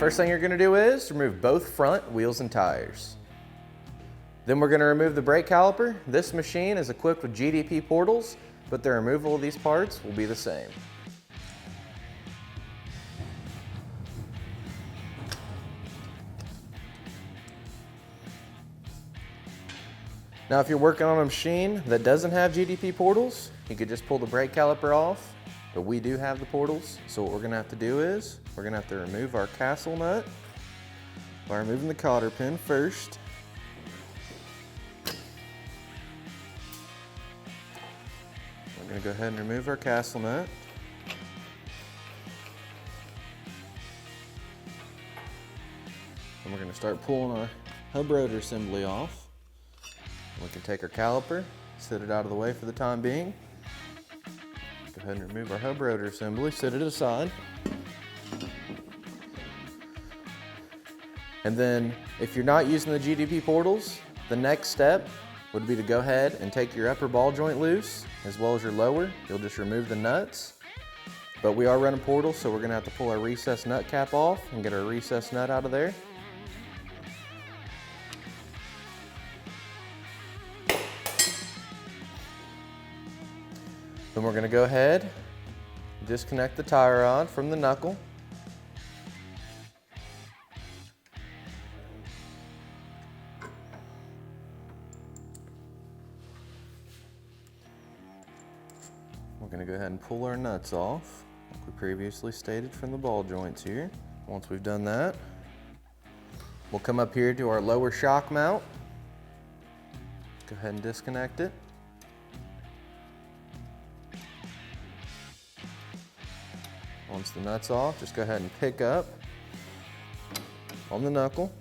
First thing you're gonna do is remove both front wheels and tires. Then we're gonna remove the brake caliper. This machine is equipped with GDP portals, but the removal of these parts will be the same. Now, if you're working on a machine that doesn't have GDP portals, you could just pull the brake caliper off, but we do have the portals. So what we're gonna have to do is, we're gonna have to remove our castle nut by removing the cotter pin first. We're gonna go ahead and remove our castle nut. And we're gonna start pulling our hub rotor assembly off. We can take our caliper, set it out of the way for the time being. Go ahead and remove our hub rotor assembly, set it aside. And then if you're not using the GDP portals, the next step would be to go ahead and take your upper ball joint loose, as well as your lower. You'll just remove the nuts. But we are running portals, so we're gonna have to pull our recessed nut cap off and get our recessed nut out of there. Then we're gonna go ahead, disconnect the tie rod from the knuckle. We're gonna go ahead and pull our nuts off, like we previously stated from the ball joints here. Once we've done that, we'll come up here to our lower shock mount. Go ahead and disconnect it. Once the nut's off, just go ahead and pick up on the knuckle,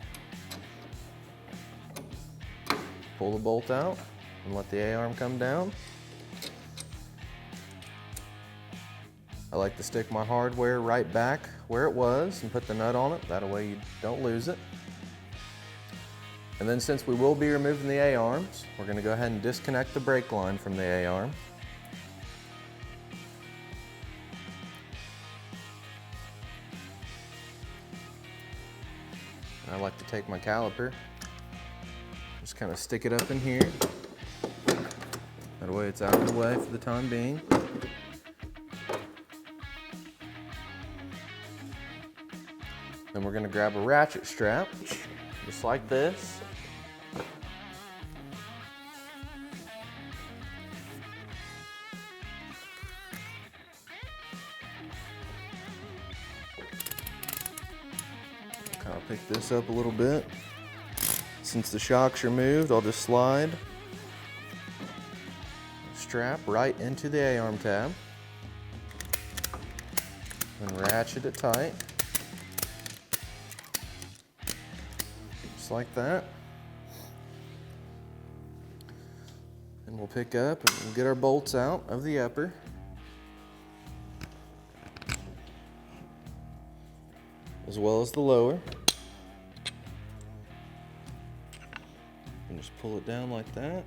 pull the bolt out, and let the A-arm come down. I like to stick my hardware right back where it was and put the nut on it. That way you don't lose it. And then since we will be removing the A-arms, we're going to go ahead and disconnect the brake line from the A-arm. I like to take my caliper, just kind of stick it up in here. That way it's out of the way for the time being. Then we're going to grab a ratchet strap, just like this. I'll pick this up a little bit. Since the shock's removed, I'll just slide the strap right into the A-arm tab and ratchet it tight, just like that. And we'll pick up and we'll get our bolts out of the upper. As well as the lower. And just pull it down like that.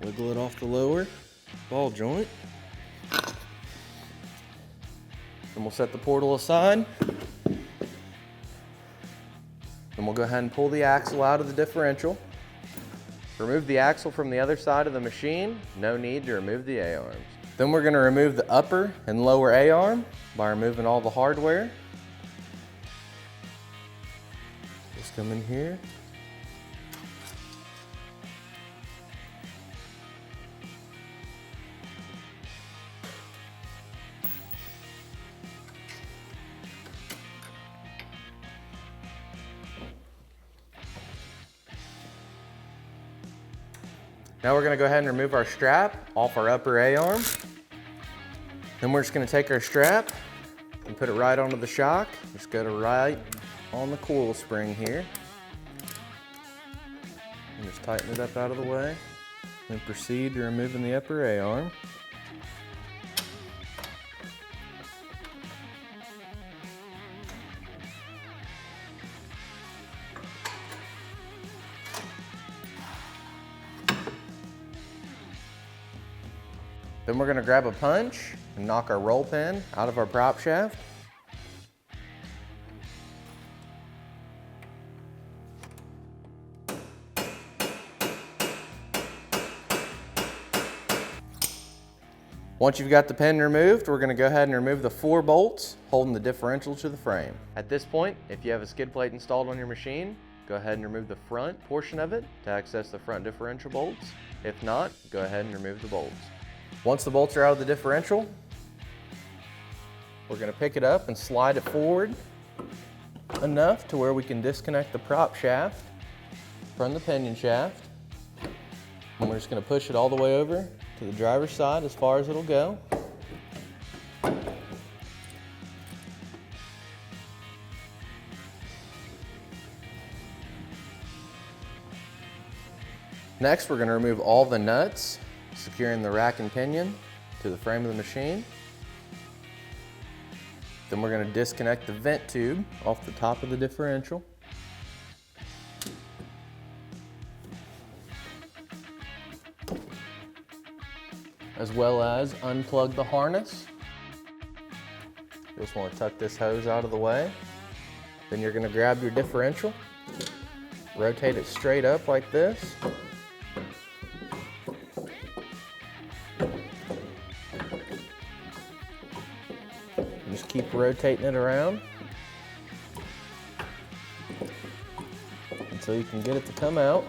Wiggle it off the lower ball joint. And we'll set the portal aside. And we'll go ahead and pull the axle out of the differential. Remove the axle from the other side of the machine. No need to remove the A-arms. Then we're going to remove the upper and lower A-arm by removing all the hardware. Just come in here. Now we're going to go ahead and remove our strap off our upper A-arm. Then we're just going to take our strap and put it right onto the shock. Just go to right on the coil spring here. And just tighten it up out of the way. Then proceed to removing the upper A-arm. Then we're going to grab a punch and knock our roll pin out of our prop shaft. Once you've got the pin removed, we're going to go ahead and remove the 4 bolts holding the differential to the frame. At this point, if you have a skid plate installed on your machine, go ahead and remove the front portion of it to access the front differential bolts. If not, go ahead and remove the bolts. Once the bolts are out of the differential, we're going to pick it up and slide it forward enough to where we can disconnect the prop shaft from the pinion shaft. And we're just going to push it all the way over to the driver's side as far as it'll go. Next, we're going to remove all the nuts, securing the rack and pinion to the frame of the machine. Then we're going to disconnect the vent tube off the top of the differential. As well as unplug the harness. You just want to tuck this hose out of the way. Then you're going to grab your differential, rotate it straight up like this. Just keep rotating it around until you can get it to come out.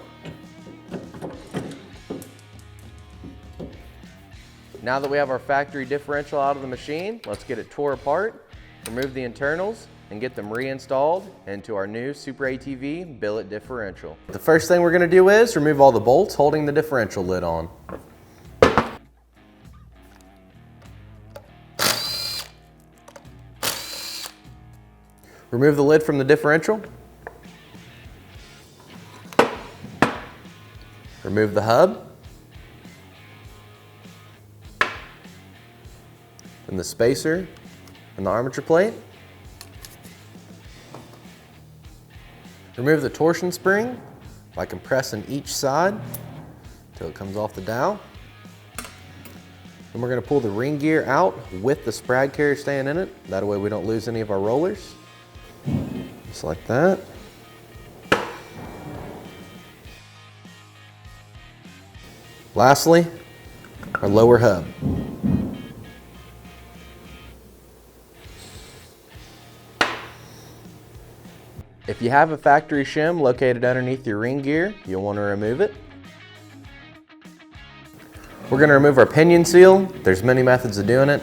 Now that we have our factory differential out of the machine, let's get it tore apart, remove the internals, and get them reinstalled into our new SuperATV Billet Differential. The first thing we're going to do is remove all the bolts holding the differential lid on. Remove the lid from the differential. Remove the hub. And the spacer and the armature plate. Remove the torsion spring by compressing each side until it comes off the dowel. And we're going to pull the ring gear out with the sprag carrier staying in it. That way we don't lose any of our rollers. Just like that. Lastly, our lower hub. If you have a factory shim located underneath your ring gear, you'll want to remove it. We're going to remove our pinion seal. There's many methods of doing it.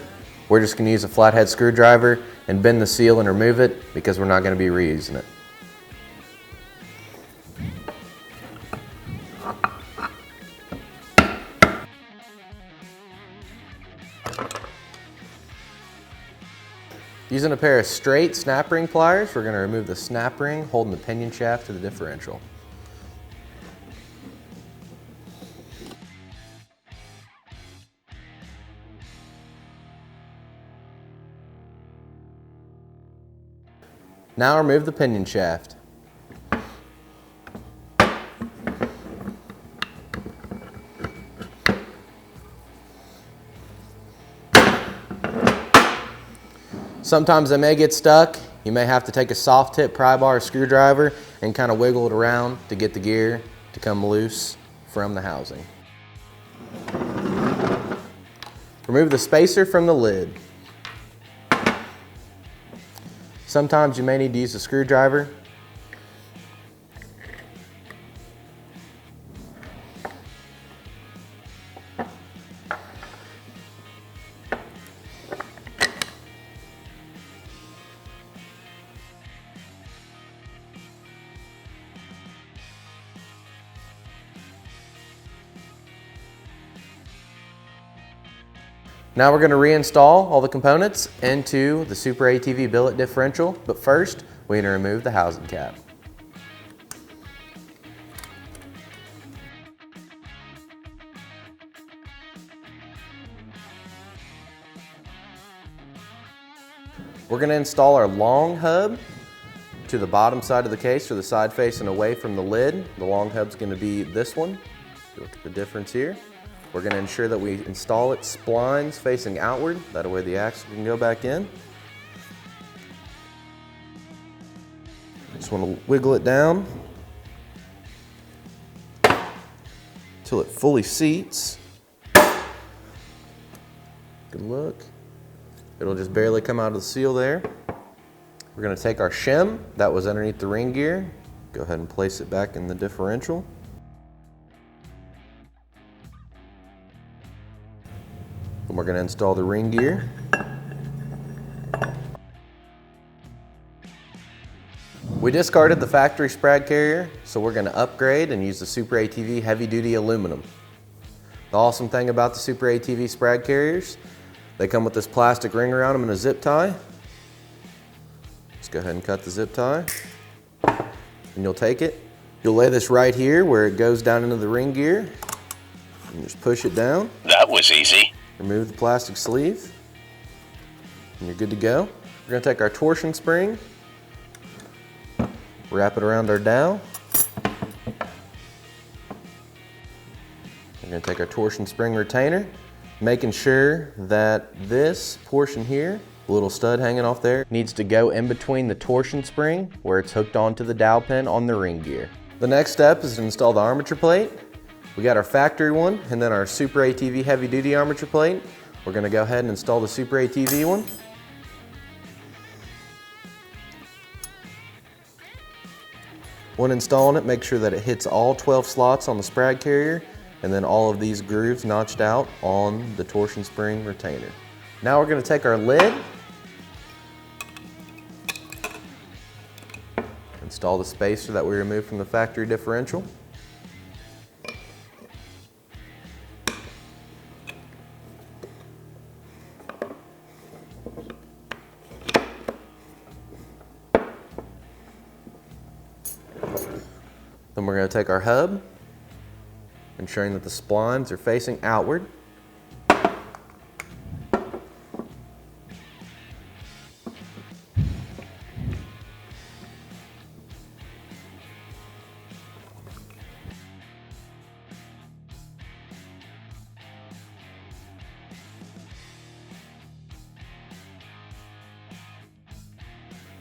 We're just going to use a flathead screwdriver and bend the seal and remove it because we're not going to be reusing it. Using a pair of straight snap ring pliers, we're going to remove the snap ring holding the pinion shaft to the differential. Now remove the pinion shaft. Sometimes they may get stuck. You may have to take a soft tip pry bar or screwdriver and kind of wiggle it around to get the gear to come loose from the housing. Remove the spacer from the lid. Sometimes you may need to use a screwdriver. Now we're going to reinstall all the components into the SuperATV Billet Differential, but first we're going to remove the housing cap. We're going to install our long hub to the bottom side of the case, or the side facing away from the lid. The long hub's going to be this one. Look at the difference here. We're going to ensure that we install it splines facing outward. That way the axle can go back in. Just want to wiggle it down until it fully seats. a look. It'll just barely come out of the seal there. We're gonna take our shim that was underneath the ring gear, go ahead and place it back in the differential. And we're gonna install the ring gear. We discarded the factory sprag carrier, so we're gonna upgrade and use the SuperATV heavy duty aluminum. The awesome thing about the SuperATV sprag carriers, they come with this plastic ring around them and a zip tie. Just go ahead and cut the zip tie, and you'll take it. You'll lay this right here where it goes down into the ring gear, and just push it down. That was easy. Remove the plastic sleeve, and you're good to go. We're gonna take our torsion spring, wrap it around our dowel. We're gonna take our torsion spring retainer, making sure that this portion here, the little stud hanging off there, needs to go in between the torsion spring where it's hooked onto the dowel pin on the ring gear. The next step is to install the armature plate. We got our factory one and then our SuperATV heavy duty armature plate. We're gonna go ahead and install the SuperATV one. When installing it, make sure that it hits all 12 slots on the sprag carrier and then all of these grooves notched out on the torsion spring retainer. Now we're gonna take our lid, install the spacer that we removed from the factory differential. Then we're going to take our hub, ensuring that the splines are facing outward.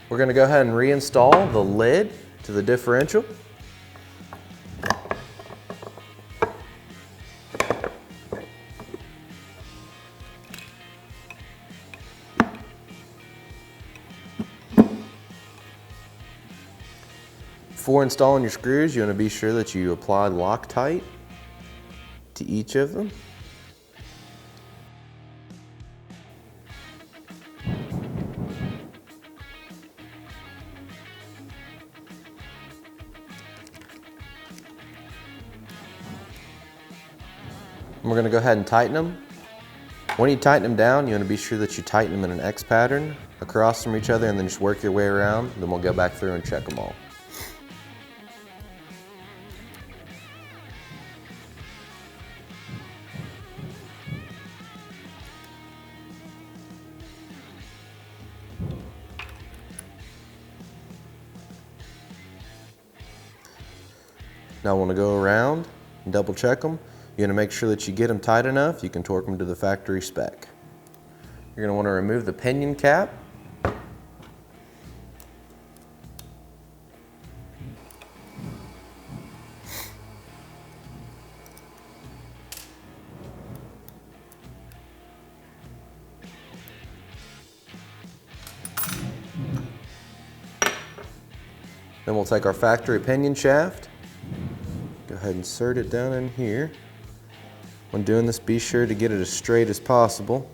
We're going to go ahead and reinstall the lid to the differential. Before installing your screws, you want to be sure that you apply Loctite to each of them. And we're going to go ahead and tighten them. When you tighten them down, you want to be sure that you tighten them in an X pattern across from each other and then just work your way around. Then we'll go back through and check them all. Now I want to go around and double check them. You're going to make sure that you get them tight enough you can torque them to the factory spec. You're going to want to remove the pinion cap. Then we'll take our factory pinion shaft. Go ahead and insert it down in here. When doing this, be sure to get it as straight as possible.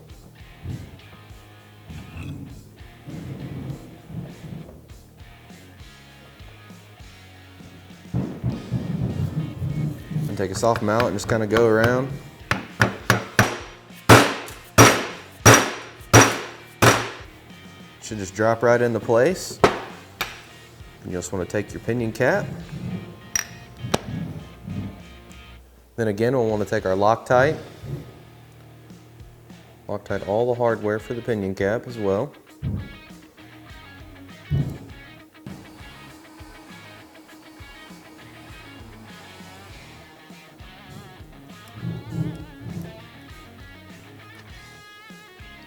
And take a soft mallet and just kind of go around. Should just drop right into place. And you just want to take your pinion cap. Then again, we'll want to take our Loctite. Loctite all the hardware for the pinion cap as well.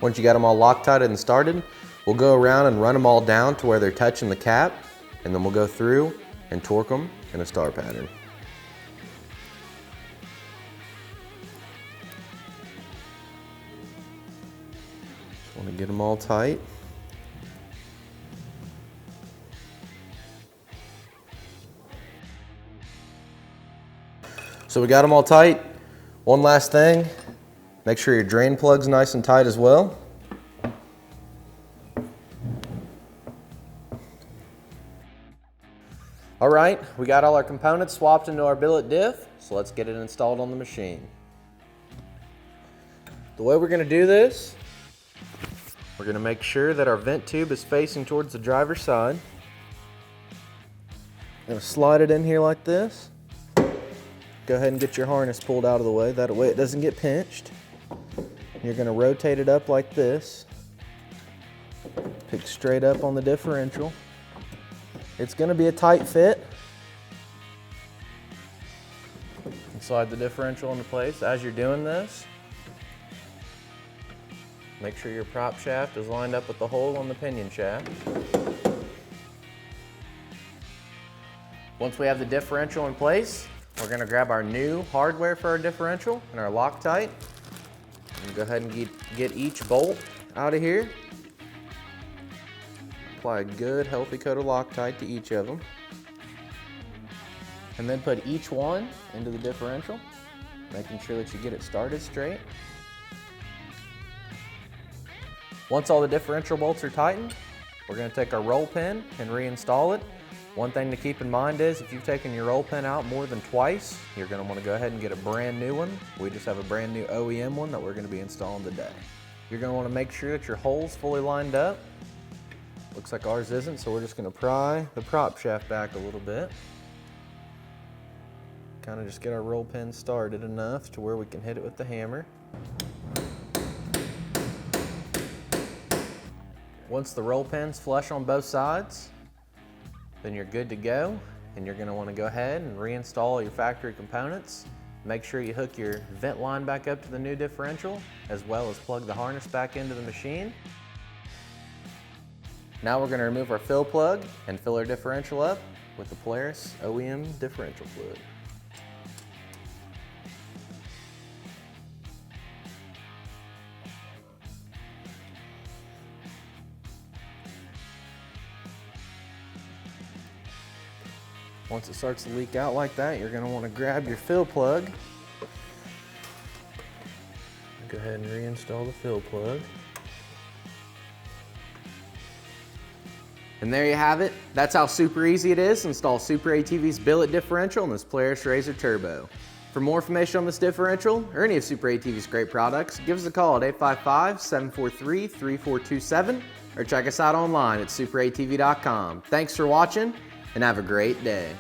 Once you got them all Loctited and started, we'll go around and run them all down to where they're touching the cap, and then we'll go through and torque them in a star pattern. Want to get them all tight. So we got them all tight. One last thing, make sure your drain plug's nice and tight as well. All right, we got all our components swapped into our billet diff, so let's get it installed on the machine. The way we're gonna do this, we're gonna make sure that our vent tube is facing towards the driver's side. I'm gonna slide it in here like this. Go ahead and get your harness pulled out of the way, that way it doesn't get pinched. You're gonna rotate it up like this. Pick straight up on the differential. It's gonna be a tight fit. And slide the differential into place. As you're doing this, make sure your prop shaft is lined up with the hole on the pinion shaft. Once we have the differential in place, we're gonna grab our new hardware for our differential and our Loctite. And go ahead and get each bolt out of here. Apply a good healthy coat of Loctite to each of them. And then put each one into the differential, making sure that you get it started straight. Once all the differential bolts are tightened, we're going to take our roll pin and reinstall it. One thing to keep in mind is if you've taken your roll pin out more than twice, you're going to want to go ahead and get a brand new one. We just have a brand new OEM one that we're going to be installing today. You're going to want to make sure that your hole's fully lined up. Looks like ours isn't, so we're just going to pry the prop shaft back a little bit. Kind of just get our roll pin started enough to where we can hit it with the hammer. Once the roll pin's flush on both sides, then you're good to go, and you're going to want to go ahead and reinstall your factory components. Make sure you hook your vent line back up to the new differential, as well as plug the harness back into the machine. Now we're going to remove our fill plug and fill our differential up with the Polaris OEM differential fluid. Once it starts to leak out like that, you're going to want to grab your fill plug. Go ahead and reinstall the fill plug. And there you have it. That's how super easy it is to install SuperATV's billet differential in this Polaris RZR Turbo. For more information on this differential or any of SuperATV's great products, give us a call at 855-743-3427 or check us out online at superatv.com. Thanks for watching and have a great day.